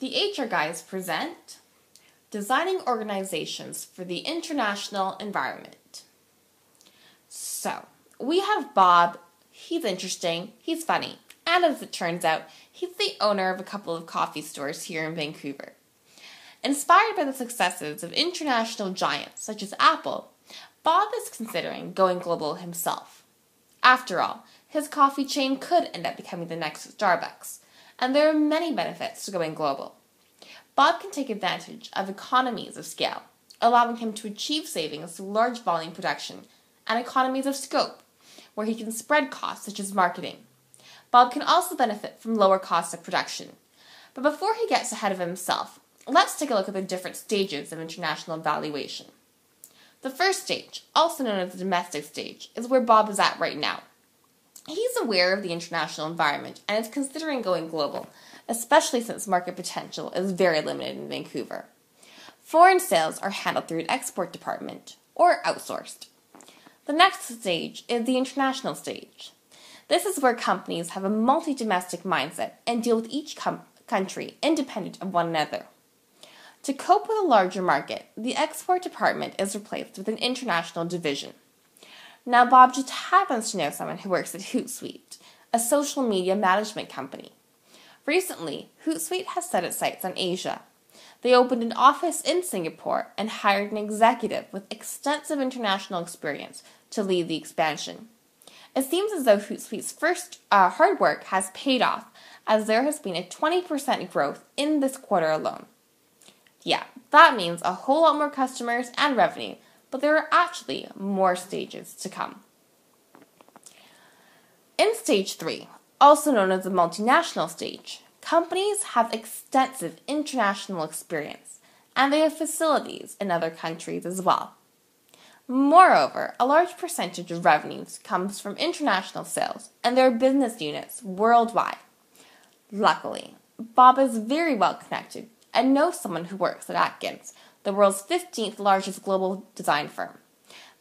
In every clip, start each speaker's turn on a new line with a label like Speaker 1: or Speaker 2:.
Speaker 1: The HR Guys present Designing Organizations for the International Environment. So, we have Bob. He's interesting, he's funny, and as it turns out, he's the owner of a couple of coffee stores here in Vancouver. Inspired by the successes of international giants such as Apple, Bob is considering going global himself. After all, his coffee chain could end up becoming the next Starbucks, and there are many benefits to going global. Bob can take advantage of economies of scale, allowing him to achieve savings through large volume production, and economies of scope, where he can spread costs such as marketing. Bob can also benefit from lower costs of production. But before he gets ahead of himself, let's take a look at the different stages of international valuation. The first stage, also known as the domestic stage, is where Bob is at right now. He's aware of the international environment and is considering going global, especially since market potential is very limited in Vancouver. Foreign sales are handled through an export department, or outsourced. The next stage is the international stage. This is where companies have a multi-domestic mindset and deal with each country independent of one another. To cope with a larger market, the export department is replaced with an international division. Now, Bob just happens to know someone who works at Hootsuite, a social media management company. Recently, Hootsuite has set its sights on Asia. They opened an office in Singapore and hired an executive with extensive international experience to lead the expansion. It seems as though Hootsuite's first hard work has paid off, as there has been a 20% growth in this quarter alone. Yeah, that means a whole lot more customers and revenue, but there are actually more stages to come. In stage 3, also known as the multinational stage, companies have extensive international experience, and they have facilities in other countries as well. Moreover, a large percentage of revenues comes from international sales, and there are business units worldwide. Luckily, Bob is very well connected and knows someone who works at Atkins, the world's 15th largest global design firm.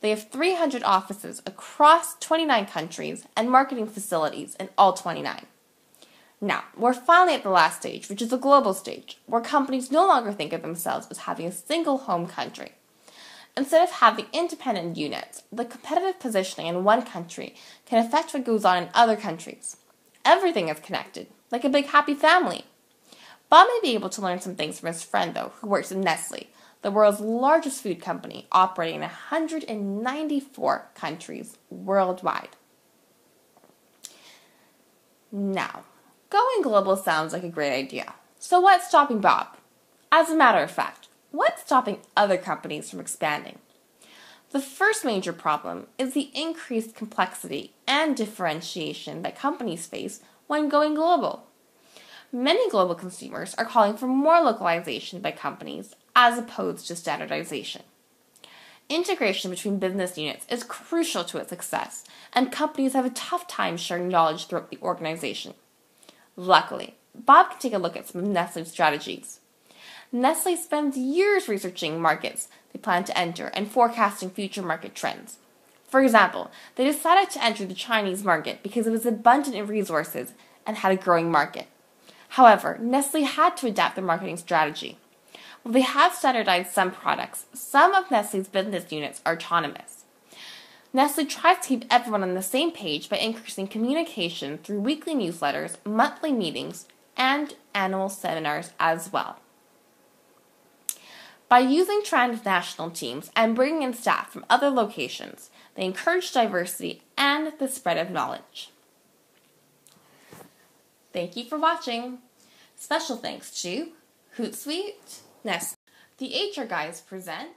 Speaker 1: They have 300 offices across 29 countries and marketing facilities in all 29. Now, we're finally at the last stage, which is the global stage, where companies no longer think of themselves as having a single home country. Instead of having independent units, the competitive positioning in one country can affect what goes on in other countries. Everything is connected, like a big happy family. Bob may be able to learn some things from his friend, though, who works at Nestle, the world's largest food company, operating in 194 countries worldwide. Now, going global sounds like a great idea. So what's stopping Bob? As a matter of fact, what's stopping other companies from expanding? The first major problem is the increased complexity and differentiation that companies face when going global. Many global consumers are calling for more localization by companies as opposed to standardization. Integration between business units is crucial to its success, and companies have a tough time sharing knowledge throughout the organization. Luckily, Bob can take a look at some of Nestle's strategies. Nestle spends years researching markets they plan to enter and forecasting future market trends. For example, they decided to enter the Chinese market because it was abundant in resources and had a growing market. However, Nestle had to adapt their marketing strategy. While they have standardized some products, some of Nestle's business units are autonomous. Nestle tries to keep everyone on the same page by increasing communication through weekly newsletters, monthly meetings, and annual seminars as well. By using transnational teams and bringing in staff from other locations, they encourage diversity and the spread of knowledge. Thank you for watching. Special thanks to Hootsuite, Nestle. The HR Guys present